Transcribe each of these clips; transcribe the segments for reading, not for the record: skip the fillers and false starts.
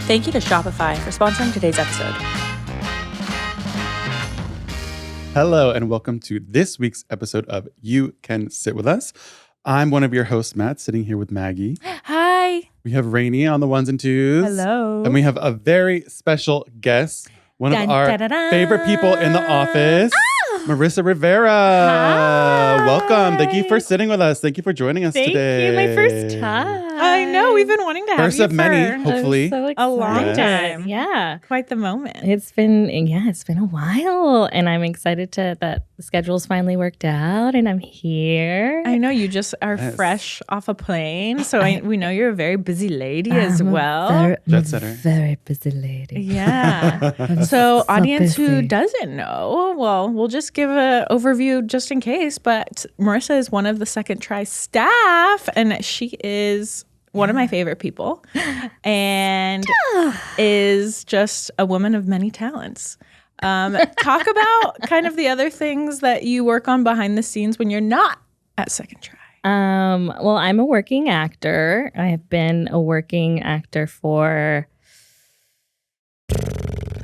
Thank you to Shopify for sponsoring today's episode. Hello, and welcome to this week's episode of You Can Sit With Us. I'm one of your hosts, Matt, sitting here with Maggie. Hi. We have Rainie on the ones and twos. Hello. And we have a very special guest, one of our favorite people in the office, Marissa Rivera. Hi. Welcome. Thank you for sitting with us. Thank you for joining us today. Thank you. My first time. I know. We've been wanting to have First you of many, hopefully. So a long Yes. time. Yeah. Quite the moment. It's been a while, and I'm excited that the schedule's finally worked out, and I'm here. I know you just are fresh off a plane, so we know you're a very busy lady as well. Jet setter. Very busy lady. Yeah. So audience who busy. doesn't know, well, we'll just give an overview just in case, but Marissa is one of the Second Try staff, and she is one of my favorite people and is just a woman of many talents. Talk about kind of the other things that you work on behind the scenes when you're not at Second Try. Well, I'm a working actor. I have been a working actor for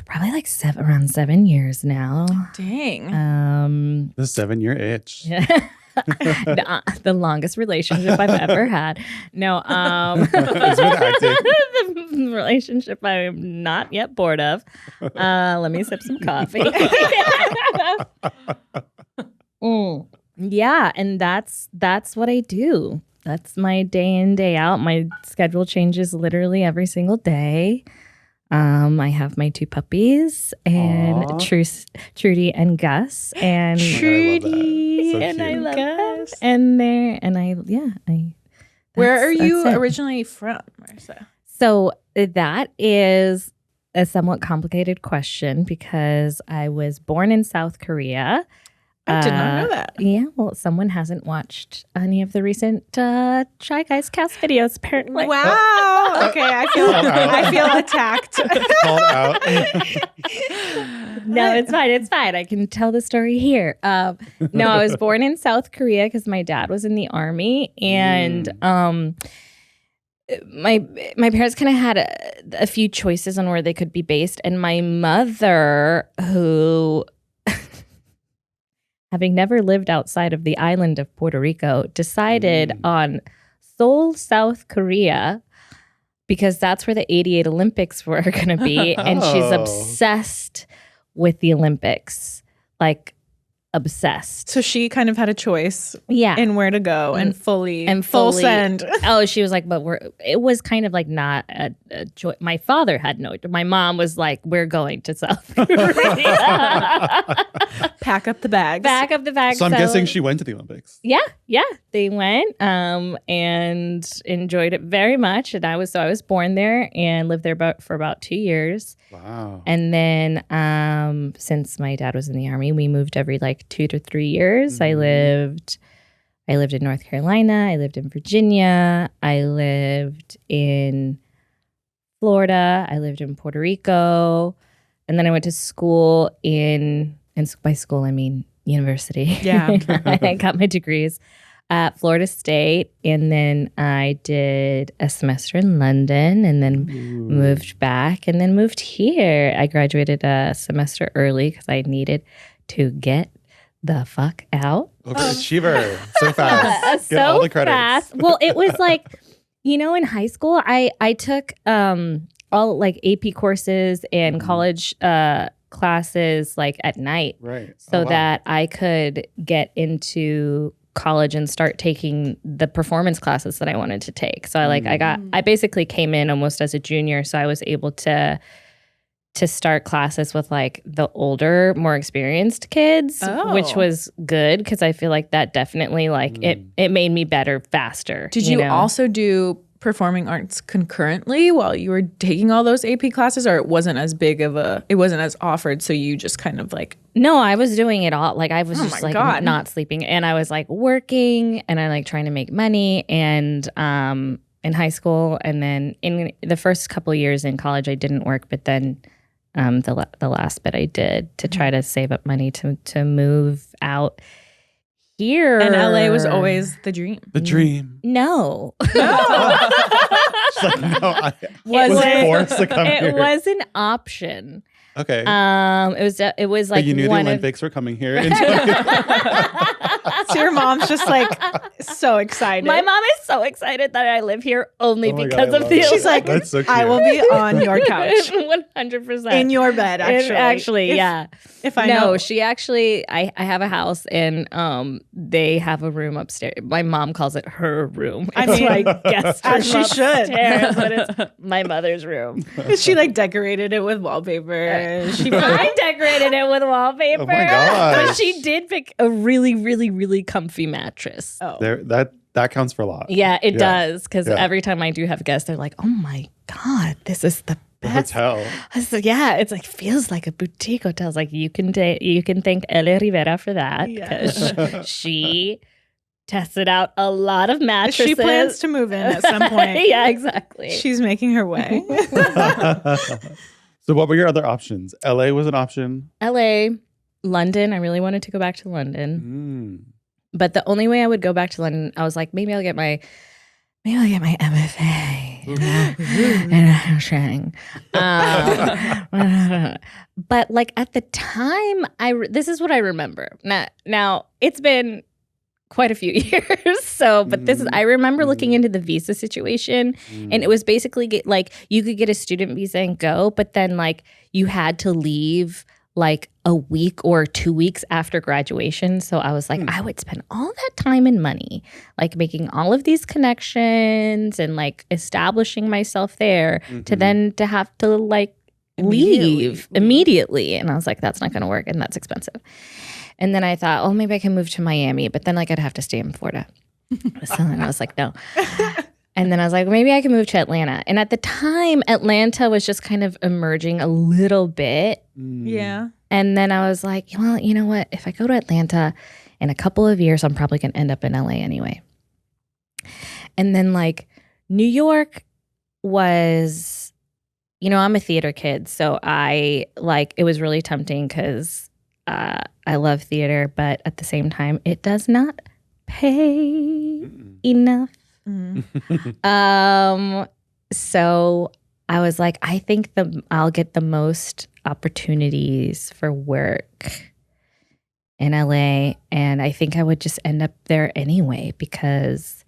probably like around 7 years now. Dang. The 7-year itch. The longest relationship I've ever had. No, It's with acting. the relationship I'm not yet bored of. Let me sip some coffee. Yeah, and that's what I do. That's my day in, day out. My schedule changes literally every single day. I have my 2 puppies, and Trudy and Gus, and Trudy, I love them. And Where are you originally from, Marissa? So that is a somewhat complicated question because I was born in South Korea. I did not know that. Yeah, well, someone hasn't watched any of the recent Shy Guys cast videos, apparently. Wow. Okay, I feel attacked. Called out. No, it's fine. It's fine. I can tell the story here. No, I was born in South Korea because my dad was in the army, and my parents kind of had a few choices on where they could be based, and my mother, who having never lived outside of the island of Puerto Rico, decided on Seoul, South Korea, because that's where the '88 Olympics were going to be. And she's obsessed with the Olympics, like obsessed. So she kind of had a choice in where to go and full send. Oh, she was like, but it was kind of like not a choice. My father had no, my mom was like, we're going to South Korea. Pack up the bags. Pack up the bags. So I'm guessing she went to the Olympics. Yeah, they went and enjoyed it very much. And I was born there and lived there for about 2 years. Wow. And then since my dad was in the army, we moved every like 2 to 3 years. I lived in North Carolina. I lived in Virginia. I lived in Florida. I lived in Puerto Rico. And then I went to school and by school, I mean university. Yeah. I got my degrees at Florida State. And then I did a semester in London and then moved back and then moved here. I graduated a semester early because I needed to get the fuck out. Overachiever. So fast. Get all the credits. Fast. Well, it was like, in high school, I took all like AP courses and college classes like at night. Right. So that I could get into college and start taking the performance classes that I wanted to take. So I basically came in almost as a junior, so I was able to start classes with like the older, more experienced kids, which was good because I feel like that definitely like it made me better faster. Did you also do performing arts concurrently while you were taking all those AP classes, or it wasn't as offered, so you just kind of like... No, I was doing it all. Like I was just like not sleeping, and I was like working and I like trying to make money and in high school, and then in the first couple of years in college I didn't work, but then the last bit I did to try to save up money to move out here. And LA was always the dream. The dream. No. She's like, no, I Was was it- forced to come It here. was an option. Okay. It was like but you knew the one of Olympics were coming here. So your mom's just like so excited. my mom is so excited that I live here only Oh my God, because I of love the it. She's like, That's so cute. I will be on your couch 100%. in your bed. Actually, Yeah. If I No, know, she actually, I have a house and they have a room upstairs. My mom calls it her room. I It's mean, like guest room as she should. upstairs, but it's my mother's room. she like decorated it with wallpaper. She put I decorated it with wallpaper. Oh my gosh. But she did pick a really, really, really comfy mattress. oh. That counts for a lot. Yeah, it does. Because Yeah. every time I do have guests, they're like, oh my God, this is the The best. hotel. I said, yeah, it's like feels like a boutique hotel. It's like you can thank Ele Rivera for that because she tested out a lot of mattresses. She plans to move in at some point. Yeah, exactly. She's making her way. So what were your other options? LA was an option. LA, London. I really wanted to go back to London, but the only way I would go back to London, I was like, maybe I'll get my MFA in accounting. But like at the time, this is what I remember. Now it's been quite a few years. So, but this is, I remember looking into the visa situation, and it was basically like you could get a student visa and go, but then like you had to leave like a week or 2 weeks after graduation. So I was like, I would spend all that time and money, like making all of these connections and like establishing myself there to then to have to like leave immediately. And I was like, that's not going to work. And that's expensive. And then I thought, oh, maybe I can move to Miami, but then like I'd have to stay in Florida. So then I was like, no. And then I was like, maybe I can move to Atlanta. And at the time, Atlanta was just kind of emerging a little bit. Yeah. And then I was like, well, you know what? If I go to Atlanta in a couple of years, I'm probably going to end up in LA anyway. And then like New York was, you know, I'm a theater kid. So I like, it was really tempting because I love theater, but at the same time, it does not pay enough. So I was like, I think I'll get the most opportunities for work in LA, and I think I would just end up there anyway because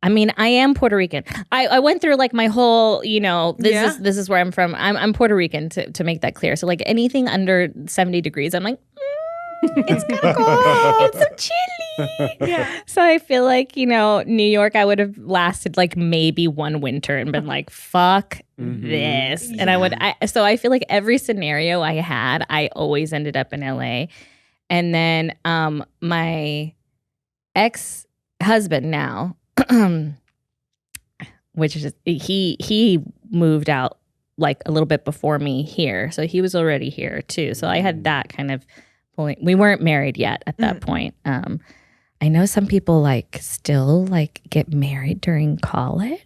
I mean, I am Puerto Rican. I went through like my whole, you know, this is where I'm from. I'm Puerto Rican to make that clear. So like anything under 70 degrees, I'm like, it's kind of cold. It's so chilly. Yeah. So I feel like, you know, New York, I would have lasted like maybe one winter and been like, fuck this. And so I feel like every scenario I had, I always ended up in LA. And then my ex-husband now, which is he moved out like a little bit before me here. So he was already here too. So I had that kind of point. We weren't married yet at that point. I know some people like still like get married during college.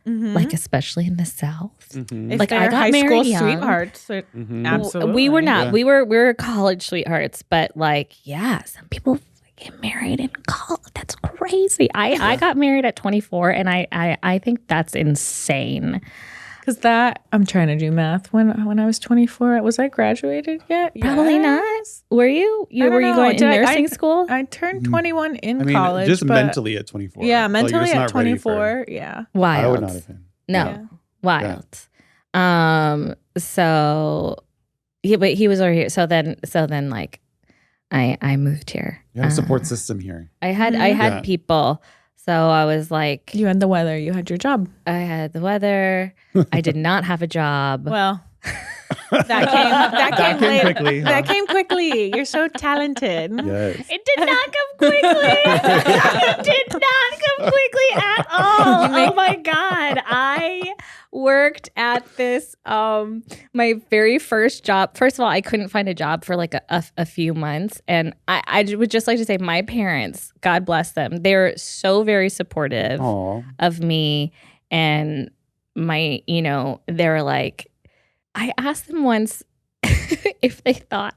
Like especially in the South. Like I got high married school young. sweethearts. Absolutely. We were not. We were college sweethearts, but like, yeah, some people get married in college. That's crazy. I got married at 24, and I think that's insane. Because I'm trying to do math. When I was 24, was I graduated yet? Probably not. Were you? Were you going to nursing school? I turned 21 in I mean, college. just but mentally at 24. Yeah, Like, mentally you're just at not ready 24. Yeah. Wild. I would not have been. No, wild. So, yeah, but he was over here. So then, like, I moved here. You have a support system here. I had people. So I was like, You had the weather. You had your job. I had the weather. I did not have a job. Well, that came came later. quickly, huh? That came quickly. You're so talented. Yes. It did not come quickly. It did not come quickly at all. Oh my God. I worked at this, my very first job. First of all, I couldn't find a job for like a few months. And I would just like to say my parents, God bless them, they're so very supportive of me. And my, you know, they're like, I asked them once if they thought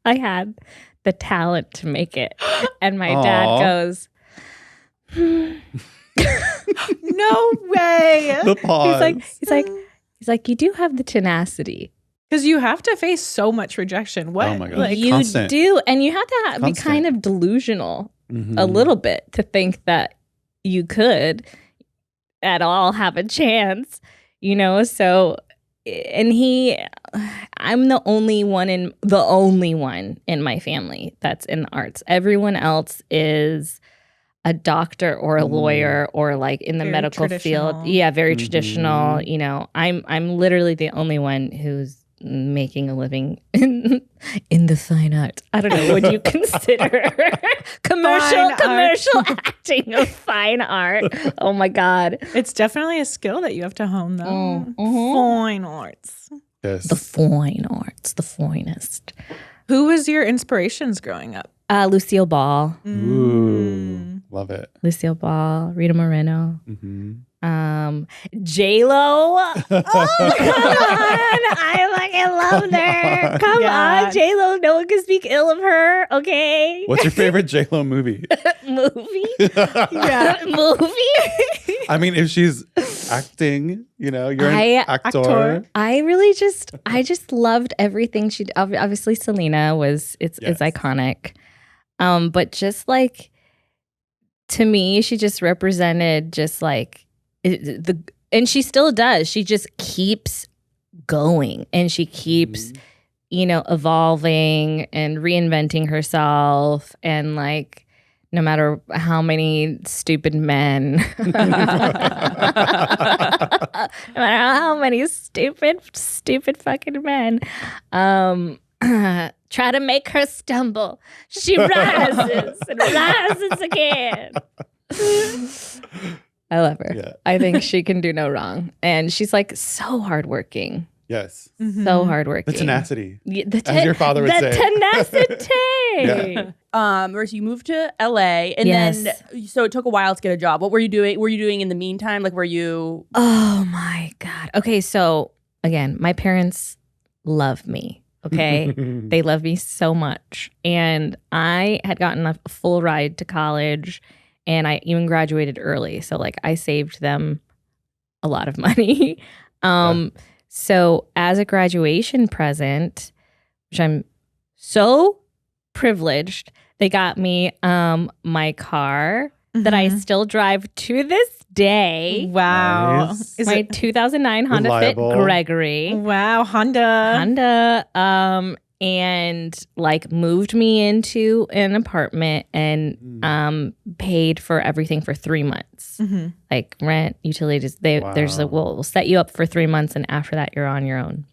I had the talent to make it. And my dad goes, No way. The pause. He's like, you do have the tenacity. Because you have to face so much rejection. What? Oh my God. Like, You Constant. do. And you have to be Constant. kind of delusional Mhm. a little bit to think that you could at all have a chance, you know? So, and I'm the only one in my family that's in the arts. Everyone else is a doctor or a lawyer or like in the Very medical traditional. field. Yeah, very Mhm. traditional. You know, I'm literally the only one who's making a living in the fine arts. I don't know. Would you consider commercial acting a fine art? Oh my God. it's definitely a skill that you have to hone, though. Mhm. Fine arts. Yes. The fine arts, the finest. Who was your inspirations growing up? Lucille Ball. Ooh. Love it. Lucille Ball, Rita Moreno. Mm-hmm. J-Lo. Oh, come on. I fucking love her. Come Yeah. on, J-Lo. No one can speak ill of her, okay? What's your favorite J-Lo movie? Movie? Yeah. Movie? I mean, if she's acting, you know, you're an actor. actor. I just loved everything she did. Obviously, Selena it's iconic. But just like, to me, she just represented just like and she still does. She just keeps going and she keeps, you know, evolving and reinventing herself. And like, no matter how many stupid men, no matter how many stupid fucking men, try to make her stumble, she rises and rises again. I love her. Yeah. I think she can do no wrong. And she's like so hardworking. Yes. So hardworking. The tenacity. Yeah, As your father would say. tenacity. Yeah. Marissa, you moved to LA and Yes. then so it took a while to get a job. What were you doing? Were you doing in the meantime? Like were you Oh my God. Okay, so again, my parents love me. Okay. They love me so much. And I had gotten a full ride to college and I even graduated early. So like I saved them a lot of money. So as a graduation present, which I'm so privileged, they got me my car that I still drive to this day. Wow. Nice. Is My it 2009 Honda Reliable. Fit Gregory. wow, Honda. And like moved me into an apartment and paid for everything for 3 months. Like rent, utilities. There's a we'll set you up for 3 months and after that you're on your own.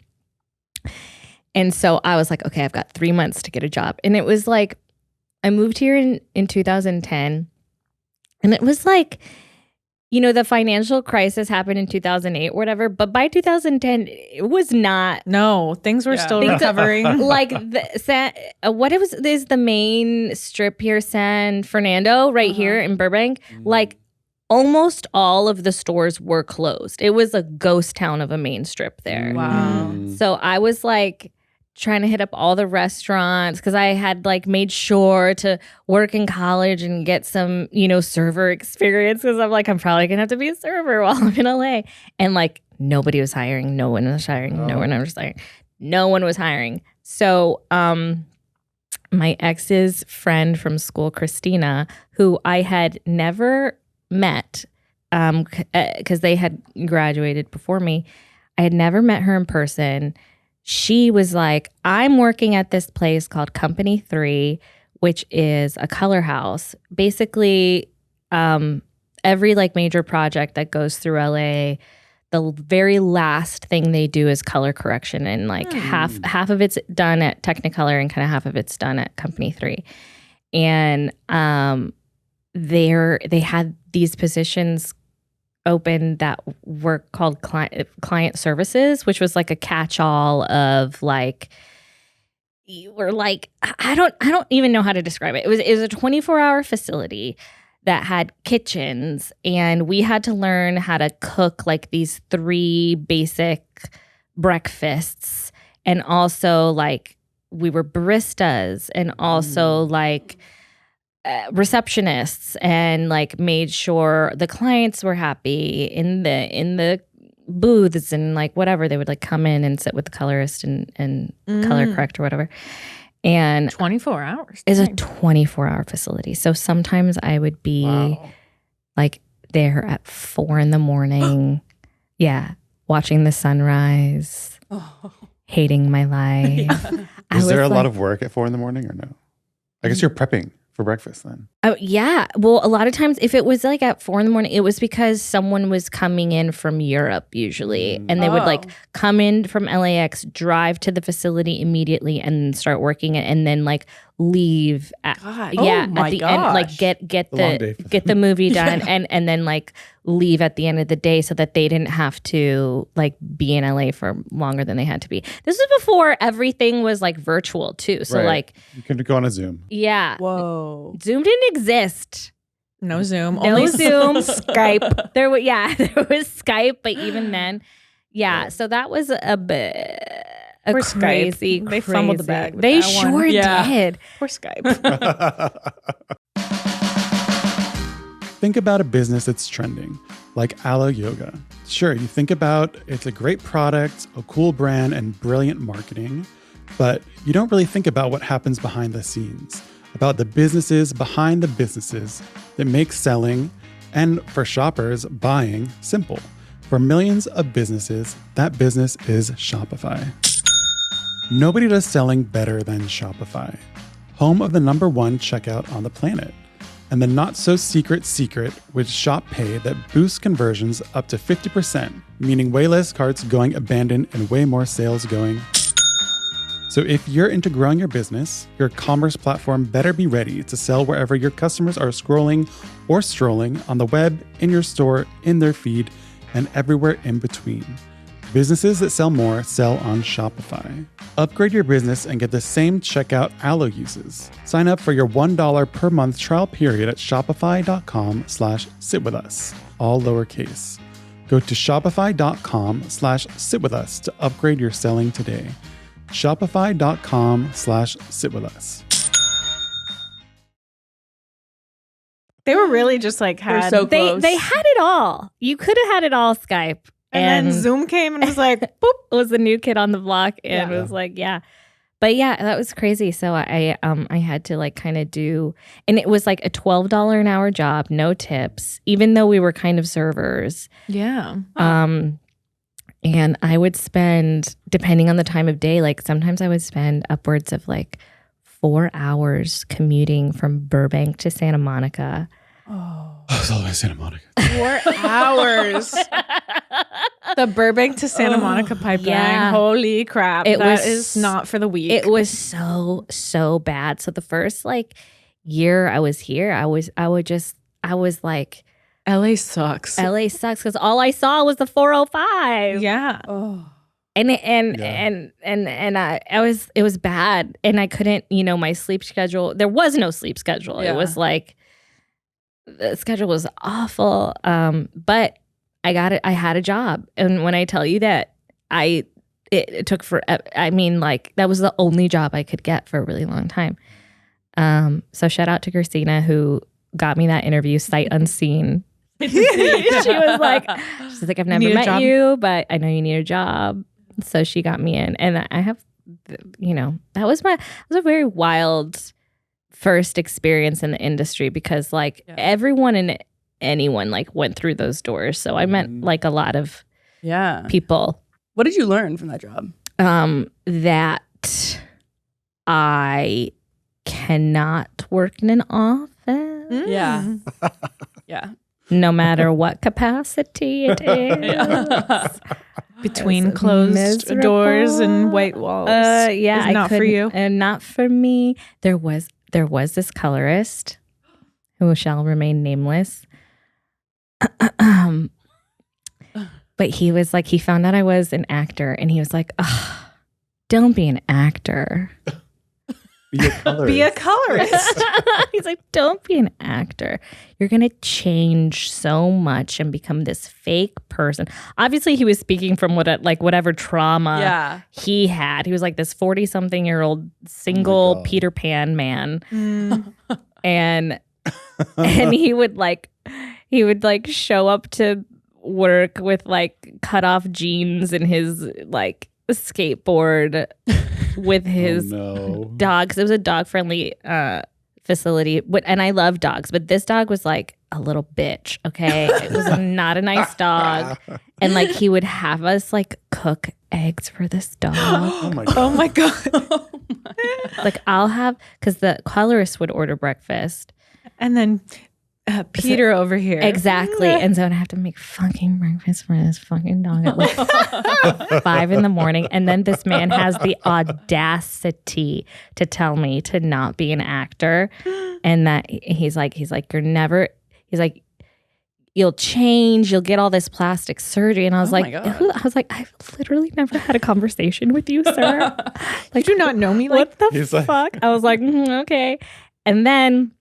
And so I was like, okay, I've got 3 months to get a job. And it was like I moved here in 2010 and it was like, you know, the financial crisis happened in 2008 or whatever, but by 2010, it was not No, things were still Things- recovering. like what it was is the main strip here, San Fernando, right here in Burbank. Like almost all of the stores were closed. It was a ghost town of a main strip there. Wow. So I was like trying to hit up all the restaurants because I had like made sure to work in college and get some, you know, server experience because I'm like, I'm probably gonna have to be a server while I'm in LA. And like nobody was hiring. No one was hiring. No one was hiring. No one was hiring. So my ex's friend from school, Christina, who I had never met because they had graduated before me. I had never met her in person. She was like, I'm working at this place called Company 3, which is a color house. Basically, every like major project that goes through LA, the very last thing they do is color correction. And like half of it's done at Technicolor and kind of half of it's done at Company 3. And they had these positions open that were called client services, which was like a catch-all of like, you were like, I don't even know how to describe it. It was a 24-hour facility that had kitchens, and we had to learn how to cook like these 3 basic breakfasts, and also like we were baristas, and also like receptionists and like made sure the clients were happy in the booths and like whatever. They would like come in and sit with the colorist and color correct or whatever. And 24 hours. is a Dang. 24-hour facility. So sometimes I would be like there at 4 a.m. Yeah, watching the sunrise, hating my life. Was there a lot of work at 4 a.m. or no? I guess you're prepping for breakfast then. Oh, yeah. Well, a lot of times if it was like at 4 a.m, it was because someone was coming in from Europe usually. And they would like come in from LAX, drive to the facility immediately and start working it and then like leave at, God. yeah, Oh my at the end, like gosh. get long day for the movie done and then like leave at the end of the day so that they didn't have to like be in LA for longer than they had to be. This was before everything was like virtual too. So Right. like, You could go on a Zoom. yeah. Whoa. Zoom didn't exist. No Zoom. No Only Zoom. Skype. There was Skype, but even then, yeah. So that was a bit Poor crazy. Skype. They fumbled the bag with They that one. sure Yeah. did. Poor Skype. Think about a business that's trending, like Alo Yoga. Sure, you think about it's a great product, a cool brand, and brilliant marketing, but you don't really think about what happens behind the scenes, about the businesses behind the businesses that make selling and, for shoppers, buying simple. For millions of businesses, that business is Shopify. Nobody does selling better than Shopify, home of the #1 checkout on the planet, and the not-so-secret secret with Shop Pay that boosts conversions up to 50%, meaning way less carts going abandoned and way more sales going. So if you're into growing your business, your commerce platform better be ready to sell wherever your customers are scrolling or strolling on the web, in your store, in their feed, and everywhere in between. Businesses that sell more sell on Shopify. Upgrade your business and get the same checkout Alo uses. Sign up for your $1 per month trial period at shopify.com/sitwithus, all lowercase. Go to shopify.com/sitwithus to upgrade your selling today. Shopify.com/sitwithus. They were really just like We're had so They close. had it all. You could have had it all, Skype. and then Zoom came and was like, boop. was the new kid on the block and Yeah. was like, yeah. But yeah, that was crazy. So I had to like kind of do, and it was like a $12 an hour job, no tips, even though we were kind of servers. Yeah. And I would spend, depending on the time of day, like sometimes I would spend upwards of like 4 hours commuting from Burbank to Santa Monica. Oh, it's all the way to Santa Monica. 4 hours. The Burbank to Santa Monica pipeline. Yeah. Holy crap. It That was- is not for the weak. It was so bad. So the first like year I was here, I was like, LA sucks. LA sucks because all I saw was the 405. Yeah. Oh. And it was bad. And I couldn't, my sleep schedule, there was no sleep schedule. Yeah. It was like the schedule was awful. But I got it. I had a job. And when I tell you that it took I mean, like that was the only job I could get for a really long time. So shout out to Christina who got me that interview sight unseen. She was like, I've never Need a met job? you, but I know you need a job. So she got me in. And I have, that was a very wild first experience in the industry because like everyone and anyone like went through those doors. So I met like a lot of people. What did you learn from that job? That I cannot work in an office. Yeah. Yeah. No matter what capacity it is. Between It's closed miserable. doors and white walls. Yeah, Is not for you. And not for me. There was this colorist who shall remain nameless. But he was like, he found out I was an actor, and he was like, "Ugh, don't be an actor." Be a colorist. Be a colorist. He's like, don't be an actor. You're going to change so much and become this fake person. Obviously, he was speaking from whatever trauma he had. He was like this 40-something-year-old single God. Peter Pan man. and he would like show up to work with like cut off jeans and his like skateboard with his dogs. It was a dog friendly facility, and I love dogs, but this dog was like a little bitch. Okay, it was not a nice dog, and like he would have us like cook eggs for this dog. Oh my god! Oh my god! Like I'll have, because the colorist would order breakfast, And then Peter over here. exactly, and so I'd have to make fucking breakfast for this fucking dog at like 5 a.m, and then this man has the audacity to tell me to not be an actor, and that he's like you'll change, you'll get all this plastic surgery. And I was I've literally never had a conversation with you, sir. Like, you do not know me. What Like, the fuck? I was like, okay. And then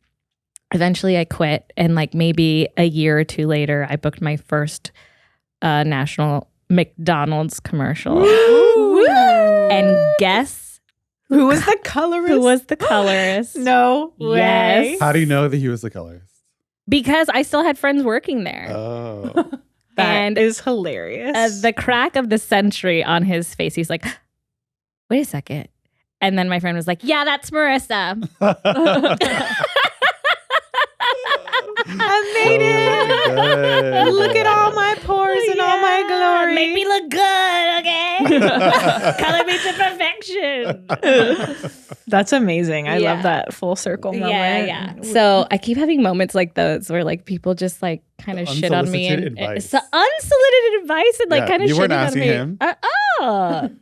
eventually I quit. And like maybe a year or two later, I booked my first national McDonald's commercial. Woo! And guess who was the colorist? who was the colorist? No way. Yes. How do you know that he was the colorist? Because I still had friends working there. Oh. That is hilarious. The crack of the century on his face. He's like, wait a second. And then my friend was like, yeah, that's Marissa. I made it. Look at all my pores and all my glory. Make me look good, okay? Color me to perfection. That's amazing. I Yeah. love that full circle moment. Yeah. So I keep having moments like those where like people just like kind of shit on me. Unsolicited advice. So unsolicited advice and like Yeah, kind of you shitting weren't on asking me. him.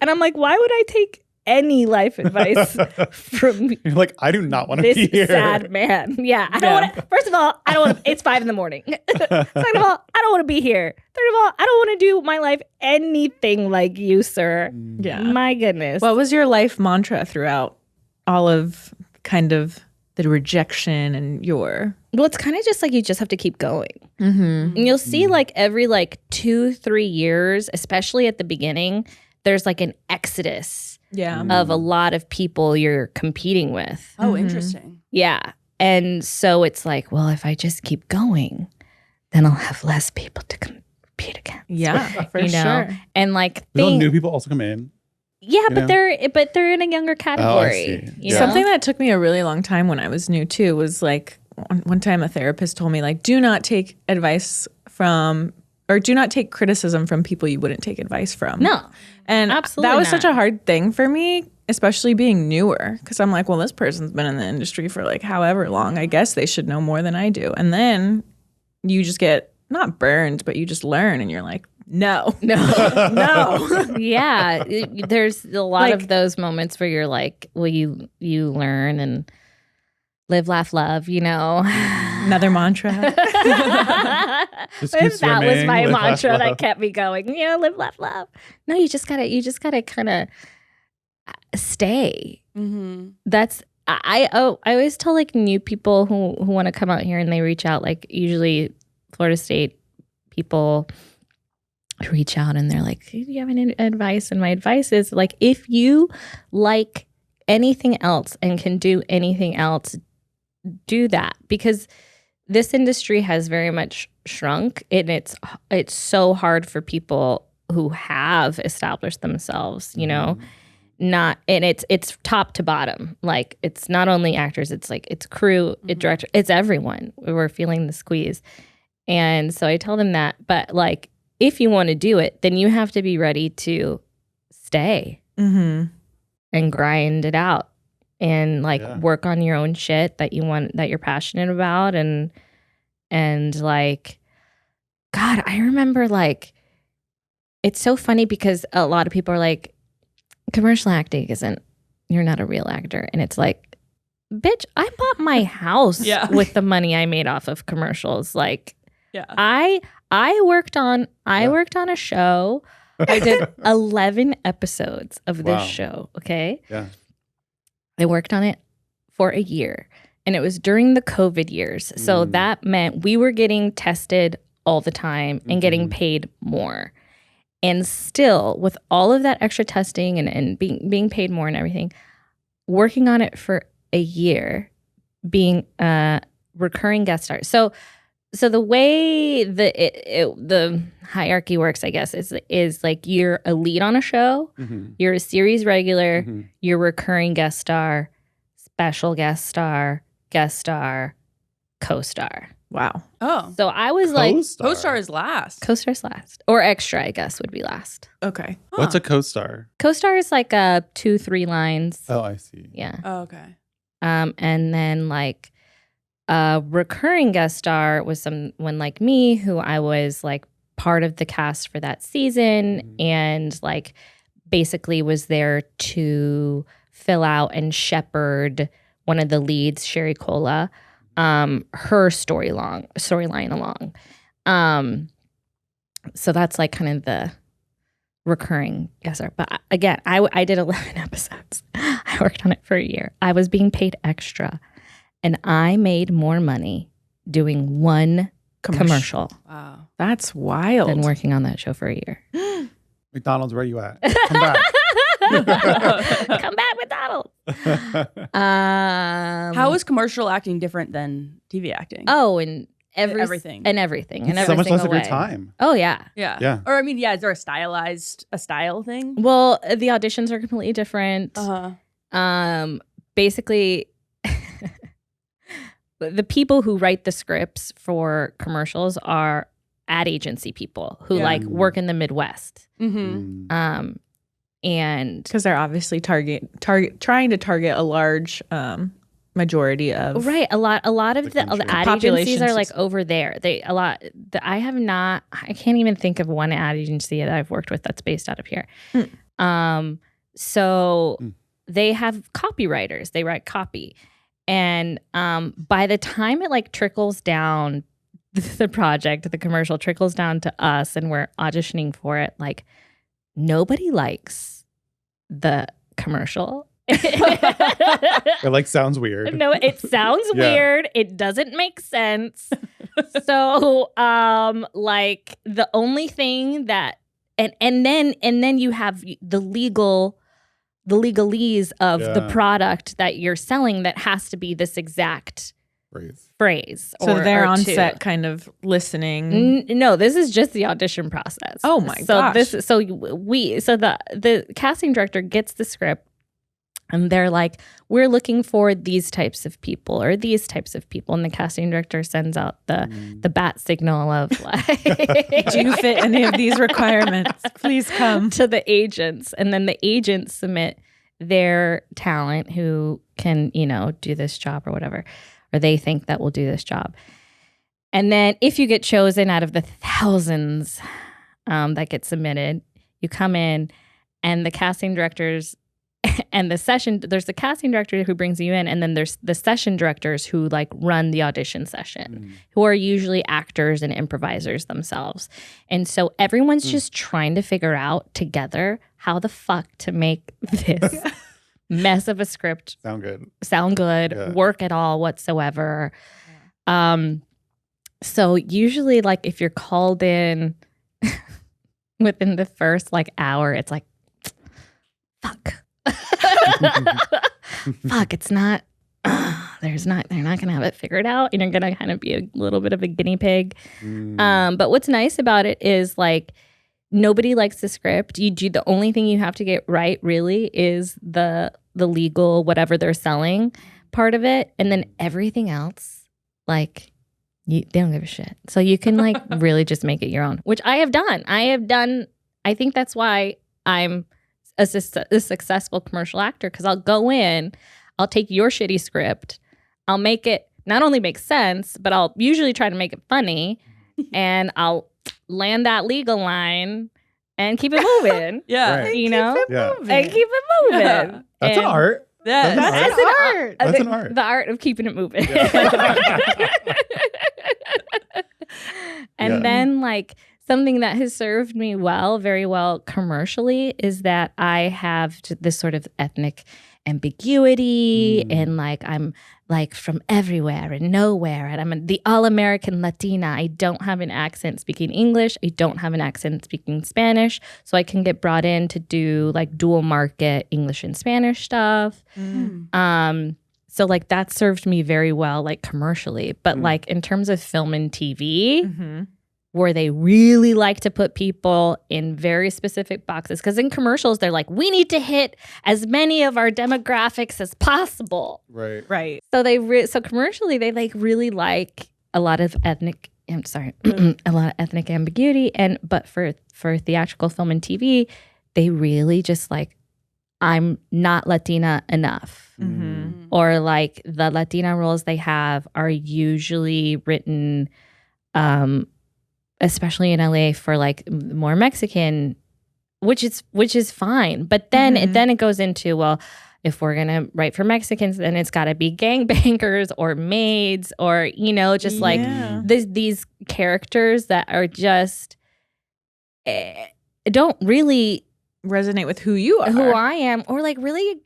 And I'm like, why would I take any life advice from You're like, I do not want to this be here. sad man? Yeah. I don't want to. First of all, I don't want to. It's 5 a.m. Second of all, I don't want to be here. Third of all, I don't want to do my life anything like you, sir. Yeah. My goodness. What was your life mantra throughout all of kind of the rejection and your... Well, it's kind of just like you just have to keep going. Mm-hmm. And you'll see like every like 2-3 years, especially at the beginning, there's like an exodus Yeah. of a lot of people you're competing with. Oh, interesting. Yeah. And so it's like, well, if I just keep going, then I'll have less people to compete against. Yeah, for you know? sure. And like Will new people also come in? yeah, you but know? they're in a younger category. see. You Yeah. know? Something that took me a really long time when I was new too was like one time a therapist told me like, do not take advice from, or do not take criticism from people you wouldn't take advice from. No. And Absolutely that was not. such a hard thing for me, especially being newer, because I'm like, well, this person's been in the industry for like however long. I guess they should know more than I do. And then you just get not burned, but you just learn and you're like, no. No. Yeah, there's a lot Like- of those moments where you're like, well, you learn and live, laugh, love, you know. Another mantra. Just keep That was swimming, my live, laugh, mantra love. that kept me going. You know, live, laugh, love. No, you just gotta kind of stay. Mm-hmm. That's I always tell like new people who want to come out here and they reach out, like usually Florida State people reach out and they're like, do you have any advice? And my advice is like, if you like anything else and can do anything else, do that, because this industry has very much shrunk and it's so hard for people who have established themselves, you know. Not, and it's top to bottom. Like, it's not only actors, it's like it's crew, it's director, it's everyone. We're feeling the squeeze. And so I tell them that, but like, if you want to do it, then you have to be ready to stay Mm-hmm. and grind it out and like Yeah. work on your own shit that you want, that you're passionate about. And like, God, I remember like, it's so funny because a lot of people are like, commercial acting you're not a real actor. And it's like, bitch, I bought my house Yeah. with the money I made off of commercials. Like, Yeah. I worked on a show. I did 11 episodes of this Wow. show. Okay. Yeah. I worked on it for a year and it was during the COVID years. So that meant we were getting tested all the time and getting paid more. And still, with all of that extra testing and being paid more and everything, working on it for a year being a recurring guest star. So the way the hierarchy works, I guess, is like you're a lead on a show, you're a series regular, you're recurring guest star, special guest star, co-star. Wow. Oh. So I was like, Co-star is last. co-star's last, or extra, I guess, would be last. Okay. What's a co-star? Co-star is like 2-3 lines. Oh, I see. Yeah. Oh, okay. And then like a recurring guest star was someone like me who I was like part of the cast for that season and like basically was there to fill out and shepherd one of the leads, Sherry Cola, her storyline along. So that's like kind of the recurring guest star. But again, I did 11 episodes. I worked on it for a year. I was being paid extra. And I made more money doing one commercial Wow. That's wild. than working on that show for a year. McDonald's, where you at? Come back. Come back, McDonald's. How is commercial acting different than TV acting? Oh, and Everything. and everything. It's And so much less of your way. time. Oh yeah. Yeah. Yeah. Or I mean, yeah, is there a style thing? Well, the auditions are completely different. Basically, the people who write the scripts for commercials are ad agency people who like work in the Midwest. Mm-hmm. And because they're obviously trying to target a large majority of right, a lot of the ad agencies are like Population. over there. I can't even think of one ad agency that I've worked with that's based out of here. So they have copywriters. They write copy. And by the time it like trickles down the project, the commercial trickles down to us and we're auditioning for it, like nobody likes the commercial. It like sounds weird. No, it sounds weird. It doesn't make sense. So like the only thing that and then you have the legalese of the product that you're selling that has to be this exact phrase. So they're on two. set kind of listening. No, this is just the audition process. Oh my gosh. So the casting director gets the script and they're like, we're looking for these types of people or these types of people. And the casting director sends out the bat signal of like, do you fit any of these requirements? Please come. to the agents. And then the agents submit their talent who can, do this job or whatever, or they think that will do this job. And then if you get chosen out of the thousands that get submitted, you come in and the casting directors and there's the casting director who brings you in, and then there's the session directors who like run the audition session, who are usually actors and improvisers themselves. And so everyone's just trying to figure out together how the fuck to make this mess of a script sound good, work at all whatsoever. So usually like if you're called in within the first like hour, it's like, fuck. Fuck, it's not, they're not gonna have it figured out, and you're gonna kind of be a little bit of a guinea pig. But what's nice about it is like nobody likes the script. The only thing you have to get right really is the legal whatever they're selling part of it, and then everything else like they don't give a shit. So you can like really just make it your own, which I have done. I think that's why I'm a successful commercial actor, because I'll go in, I'll take your shitty script, I'll make it not only make sense, but I'll usually try to make it funny, and I'll land that legal line and keep it moving. Right. And keep it moving. That's an art. Yeah. That's an art. That's an art. The art of keeping it moving. And then like something that has served me very well commercially is that I have this sort of ethnic ambiguity and like I'm like from everywhere and nowhere, and I'm the all-American Latina. I don't have an accent speaking English. I don't have an accent speaking Spanish, so I can get brought in to do like dual market English and Spanish stuff. So like that served me very well, like commercially. But like in terms of film and TV, where they really like to put people in very specific boxes. Because in commercials, they're like, we need to hit as many of our demographics as possible. Right. Right. So so commercially, they like really like a lot of ethnic. I'm sorry, a lot of ethnic ambiguity. But for theatrical film and TV, they really just like, I'm not Latina enough. Or like the Latina roles they have are usually written, especially in LA, for like more Mexican, which is fine. But then it goes into, well, if we're gonna write for Mexicans, then it's got to be gangbangers or maids or just like these characters that are just don't really resonate with who you are, who I am, or like really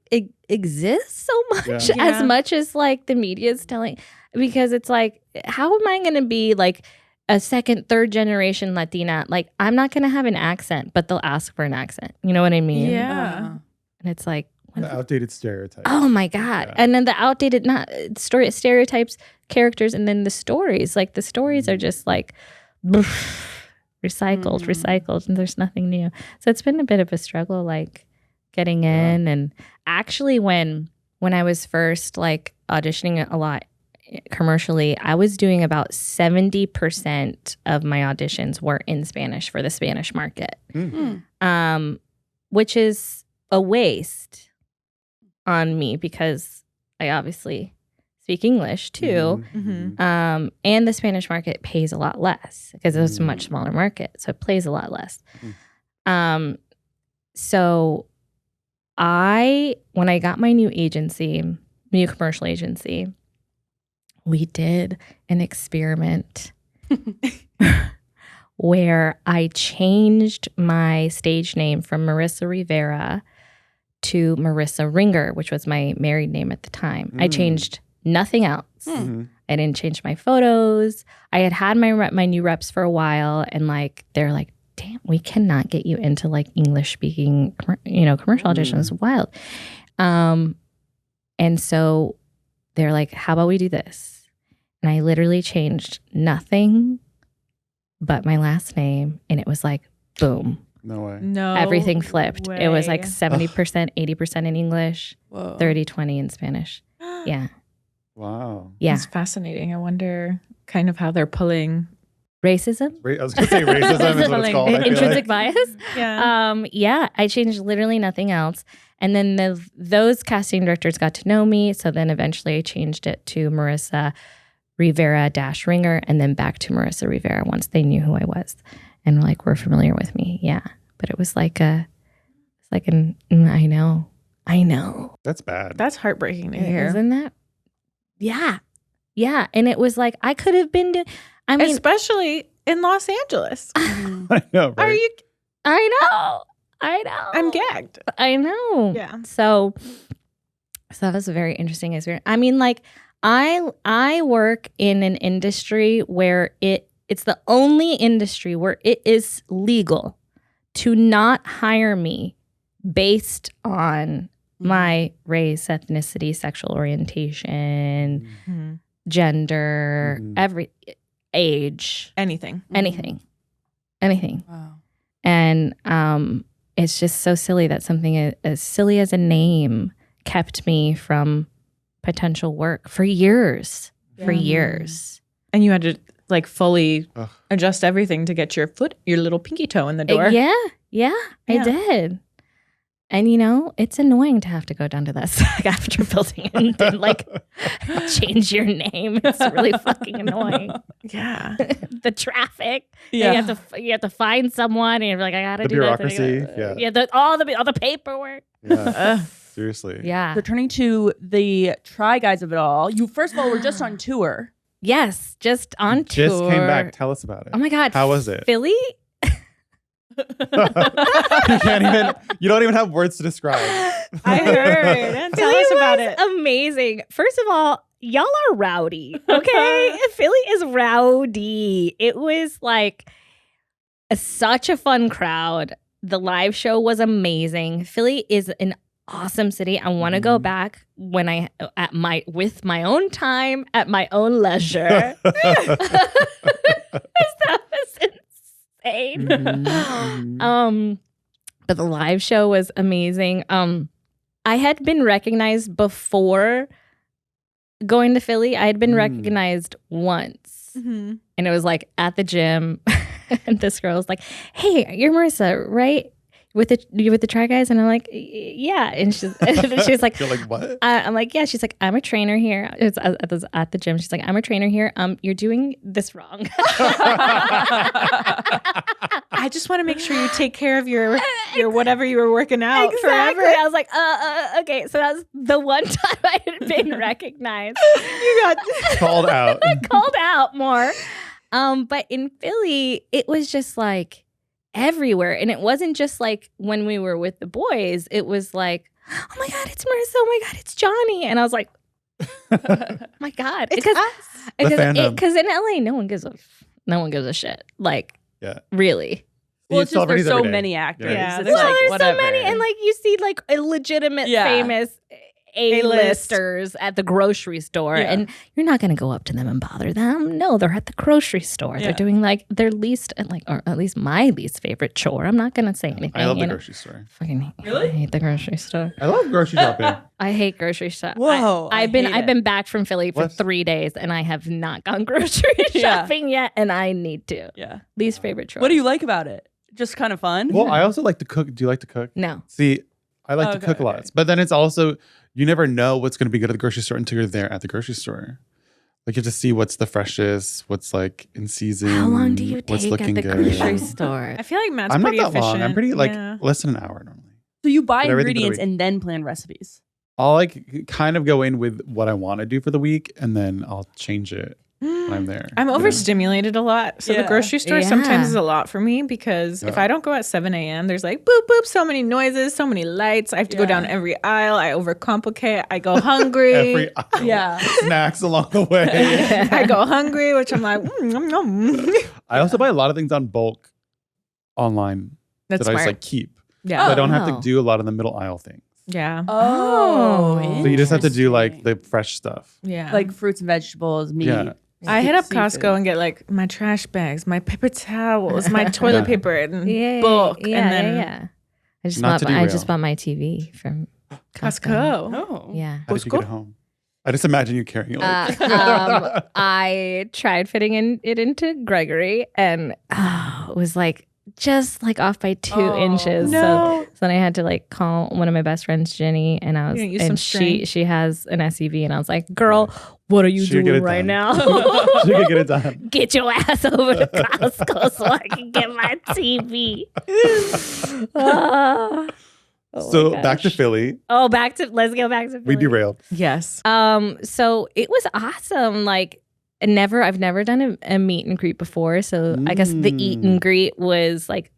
exist so much as much as like the media is telling. Because it's like, how am I going to be like a second, third generation Latina? Like, I'm not going to have an accent, but they'll ask for an accent. You know what I mean? Yeah. And it's like, The outdated stereotypes. oh my God. Yeah. And then the outdated stereotypes, characters, and then the stories. Like the stories are just like recycled, and there's nothing new. So it's been a bit of a struggle, like getting in. And actually when I was first like auditioning a lot commercially, I was doing about 70% of my auditions were in Spanish for the Spanish market, which is a waste on me because I obviously speak English too. And the Spanish market pays a lot less because it's a much smaller market. So it plays a lot less. So when I got my new commercial agency, we did an experiment where I changed my stage name from Marissa Rivera to Marissa Ringer, which was my married name at the time. I changed nothing else. I didn't change my photos. I had my new reps for a while, and like they're like, damn, we cannot get you into like English speaking, commercial auditions. Wild. And so they're like, how about we do this? And I literally changed nothing but my last name, and it was like, boom. No way. No. Everything flipped. way. It was like 70%, 80% in English, 30-20 in Spanish. Yeah. Wow. Yeah. It's fascinating. I wonder kind of how they're pulling Racism? I was going to say racism is what it's called. Intrinsic bias? Yeah. I changed literally nothing else. And then those casting directors got to know me. So then eventually I changed it to Marissa Rivera-Ringer, and then back to Marissa Rivera once they knew who I was and were familiar with me. Yeah. But it was like I know. That's bad. That's heartbreaking to hear. Isn't that? Yeah. Yeah. And it was like, I could have been especially in Los Angeles. I know, right? Are you? I know. I'm gagged. I know. Yeah. So that was a very interesting experience. I mean, like, I work in an industry where it's the only industry where it is legal to not hire me based on my race, ethnicity, sexual orientation, gender, every age, Anything. Wow. And it's just so silly that something as silly as a name kept me from potential work for years. And you had to fully adjust everything to get your little pinky toe in the door. Yeah, I did. And it's annoying to have to go down to that SAG after building and then change your name. It's really fucking annoying. Yeah. The traffic. Yeah. You have to find someone and you're like, I gotta do bureaucracy. that. Yeah. All the paperwork. Yeah. Seriously. Yeah. Returning to the Try Guys of it all, you first of all were just on tour. Yes, just on tour. Just came back. Tell us about it. Oh my God. How was it? Philly? You don't even have words to describe. I heard. Tell us about it. Amazing. First of all, y'all are rowdy. Okay. Philly is rowdy. It was such a fun crowd. The live show was amazing. Philly is an awesome city. I want to go back when with my own time at my own leisure. That was insane. But the live show was amazing. I had been recognized before going to Philly. I had been recognized once, and it was like at the gym. And this girl was like, "Hey, you're Marissa, right? You with the Try Guys?" And I'm like, "Yeah." And she was like, You're like, what? I'm like, "Yeah." She's like, "I'm a trainer here." It's at the gym. She's like, "I'm a trainer here. You're doing this wrong." I just want to make sure you take care of your whatever you were working out Exactly. forever. I was like, okay. So that was the one time I had been recognized. You got Called out. Called out more. But in Philly, it was just like everywhere. And it wasn't just like when we were with the boys. It was like, oh my God, it's Marissa. Oh my God, it's Johnny. And I was like, oh my God. It's us. Because in LA, no one gives a shit. Like, Yeah. really. Well, You it's just celebrities there's so every day. many actors. Yeah, It's there's like, There's whatever. so many. And like you see like a legitimate famous A-listers at the grocery store. Yeah. And you're not going to go up to them and bother them. No, they're at the grocery store. Yeah. They're doing like their least, like, or at least my least favorite chore. I'm not going to say anything. I love the you know? grocery store. Fucking Really? I hate the grocery store. I love grocery shopping. I hate grocery store. Whoa, I I've hate been it. back from Philly for What? 3 days and I have not gone grocery Yeah. shopping yet, and I need to. Yeah. Least favorite chore. What do you like about it? Just kind of fun? Well, I also like to cook. Do you like to cook? No. See, I like to Okay, cook a lot. okay. But then it's also, you never know what's going to be good at the grocery store until you're there at the grocery store. Like you have to see what's the freshest, what's like in season. How long do you what's take at looking the good. grocery store? I feel like Matt's I'm not pretty that efficient. long. I'm pretty like Yeah. less than an hour normally. So you buy But everything for the ingredients week. and then plan recipes. I'll like kind of go in with what I want to do for the week and then I'll change it when I'm there. I'm you know? overstimulated a lot. So the Yeah. grocery store Yeah. sometimes is a lot for me because if Yeah. I don't go at 7 a.m., there's like boop, boop, so many noises, so many lights. I have to go Yeah. down every aisle. I overcomplicate. I go hungry. Every aisle. Yeah. Snacks along the way. I go hungry, which I'm like, nom, nom. I also buy a lot of things on bulk online That's that I just smart. like keep. Yeah. So I don't have Oh. to do a lot of the middle aisle things. Yeah. Oh. So you just have to do like interesting. the fresh stuff. Yeah. like fruits and vegetables, meat. Yeah. I hit up seafood. Costco and get like my trash bags, my paper towels, my toilet Yeah. paper, and Yeah, bulk, yeah, and then yeah. I just Not to bought derail. my TV from Costco. Costco. Oh. Yeah. How did you get it home? I just imagine you carrying it. Like, I tried fitting it into Gregory, and it was like just like off by 2 Oh. inches. No. So then I had to like call one of my best friends, Jenny, and I was You use and some string. she has an SUV, and I was like, "Girl, what are you She could get doing it right done. now? she could get it done. Get your ass over to Costco so I can get my TV." Ah. Oh So my back to gosh. Philly. Oh, let's go back to Philly. We derailed. Yes. So it was awesome. Like I've never done a meet and greet before. So I guess the eat and greet was like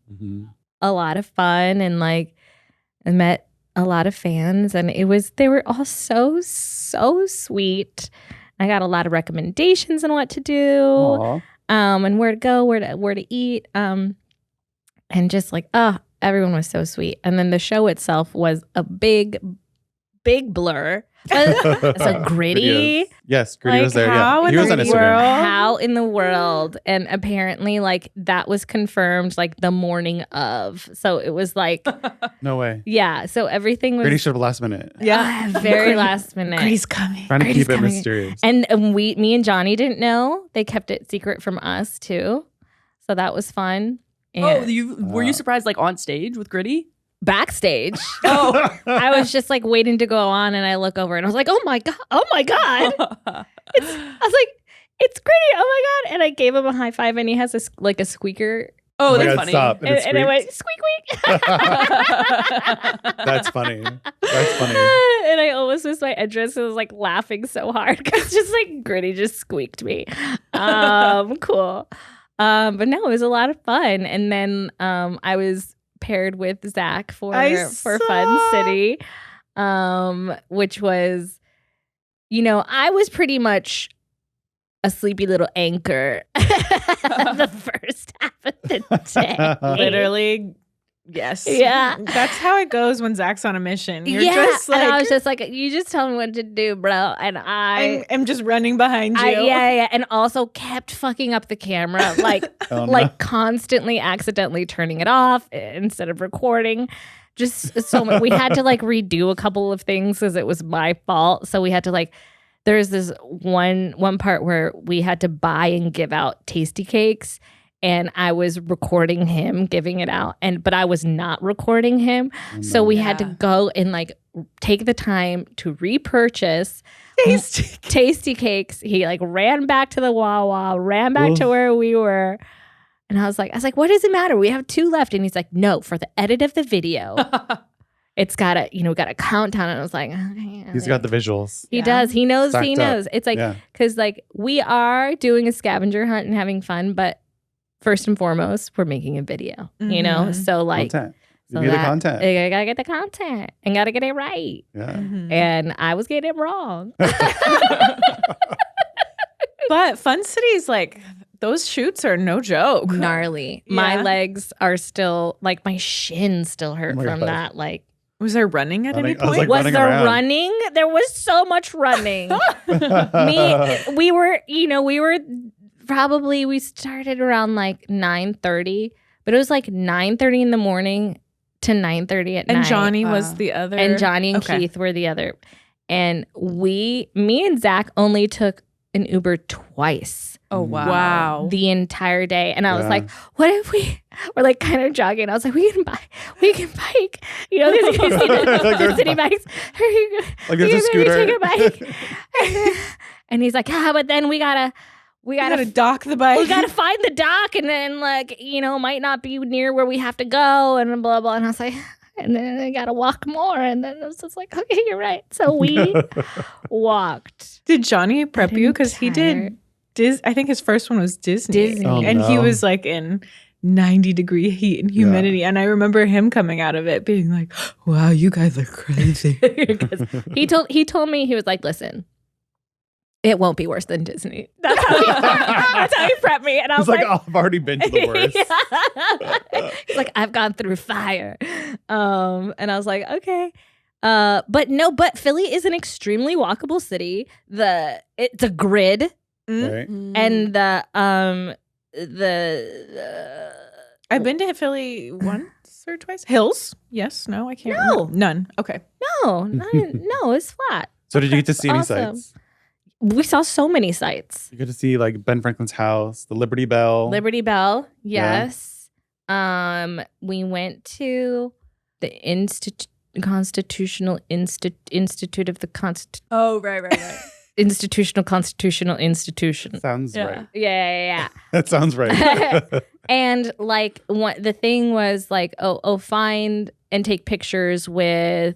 a lot of fun, and like I met a lot of fans, and they were all so sweet. I got a lot of recommendations on what to do, Aw. and where to go, where to eat, and just like everyone was so sweet. And then the show itself was a big blur. So Gritty. Videos. Yes, Gritty Like, was there. how Yeah, in he was the on Instagram. world? How in the world? And apparently, like that was confirmed like the morning of. So it was like, No way. yeah. So everything was Gritty should have last minute. Yeah. very last minute. Grady's coming. Trying to Grady's keep it coming. mysterious. And me and Johnny didn't know. They kept it secret from us too. So that was fun. Oh, And were you surprised like on stage with Gritty? backstage, Oh. I was just like waiting to go on, and I look over and I was like, oh my god, I was like, it's Gritty, oh my god, and I gave him a high five, and he has a squeaker, Oh, my that's God, funny. stop. And and it went squeaked. squeak squeak. That's funny. That's funny. And I almost missed my entrance. I was like laughing so hard because just like Gritty just squeaked me. Cool. But no, it was a lot of fun. And then I was paired with Zach for Fun City, which was, I was pretty much a sleepy little anchor the first half of the day. Literally Yes. Yeah. That's how it goes when Zach's on a mission. You're yeah. just like, and I was just like, you just tell me what to do, bro. And I am just running behind you. yeah. And also kept fucking up the camera, like, constantly accidentally turning it off instead of recording. Just so much. We had to like redo a couple of things because it was my fault. So we had to like, there's this one part where we had to buy and give out tasty cakes. And I was recording him giving it out, but I was not recording him. So we had to go and like take the time to repurchase tasty cakes. He like ran back to the Wawa, ran back to where we were. And I was like, what does it matter? We have 2 left. And he's like, no, for the edit of the video, it's got a, got a countdown. And I was like, okay. He's got the visuals. He does. He knows. Stacked He knows. up. It's like, because like we are doing a scavenger hunt and having fun, but first and foremost, we're making a video, So like, Content. You need the content. I gotta get the content and gotta get it right. Yeah. And I was getting it wrong. But Fun City's like, those shoots are no joke. Gnarly. Yeah. My legs are still, like, my shins still hurt from God. that. Like, Was there running at any I was point? like, was there running? There was so much running. we were probably, we started around like 9:30, but it was like 9:30 in the morning to 9:30 at night. And Johnny was the other. And Johnny and Keith were the other. And me and Zach only took an Uber twice. Oh, wow. Wow. The entire day. And I was like, what if we're like kind of jogging. I was like, we can bike. These city bikes. Like there's a scooter. Take a bike. And he's like, but then we gotta dock the bike. We gotta find the dock, and then might not be near where we have to go, and blah blah. And I was like, and then I gotta walk more, and then I was just like, okay, you're right. So we walked. Did Johnny prep you? Because he did. I think his first one was Disney. And he was like in 90-degree heat and humidity. And I remember him coming out of it being like, wow, you guys are crazy. He told me, he was like, listen, it won't be worse than Disney. That's how he prepped me. And I was like, oh, I've already been to the worst. He's like, I've gone through fire. And I was like, okay. But Philly is an extremely walkable city. It's a grid. Right. And I've been to Philly once or twice. Hills? Yes. No, I can't. No. Remember. None. Okay. No, it's flat. So did you get to see any Awesome. sites? We saw so many sites. You get to see like Ben Franklin's house, the Liberty Bell. Liberty Bell, yes. We went to the Constitutional Institute of the Oh, right. Constitutional Institution. Sounds right. Yeah. That sounds right. And like the thing was like, find and take pictures with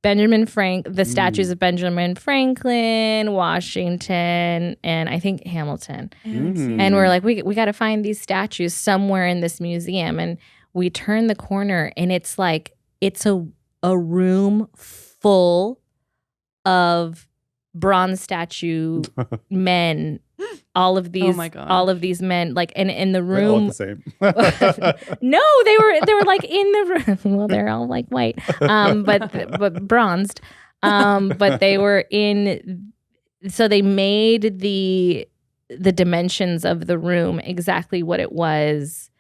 the statues of Benjamin Franklin, Washington, and I think Hamilton. And we're like, we got to find these statues somewhere in this museum. And we turn the corner, and it's like, it's a room full of bronze statue men. All of these, all of these men, like, and in the room, they all look the same. no, they were like in the room. Well, they're all like white, but bronzed. But they were in. So they made the dimensions of the room exactly what it was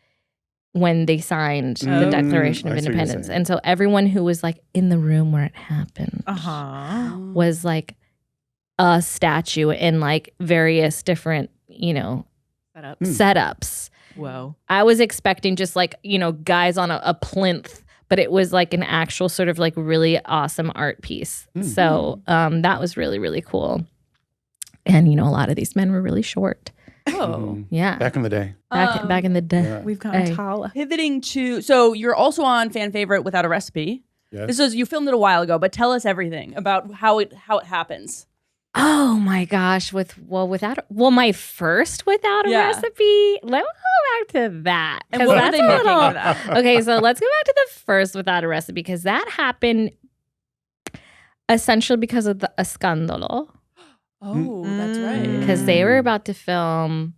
when they signed the Declaration of Independence, and so everyone who was like in the room where it happened was like a statue in like various different, setups. Whoa. I was expecting just like, guys on a plinth, but it was like an actual sort of like really awesome art piece. So that was really, really cool. And, a lot of these men were really short. Oh. Yeah. Back in the day. Back in the day. Yeah. We've gotten tall. Pivoting to, so you're also on Fan Favorite Without a Recipe. Yes. You filmed it a while ago, but tell us everything about how it happens. Oh my gosh! My first Without a Recipe. Let me go back to that, And what were they making for that? Okay, so let's go back to the first Without a Recipe, because that happened essentially because of a scandalo. Oh, that's right. Because they were about to film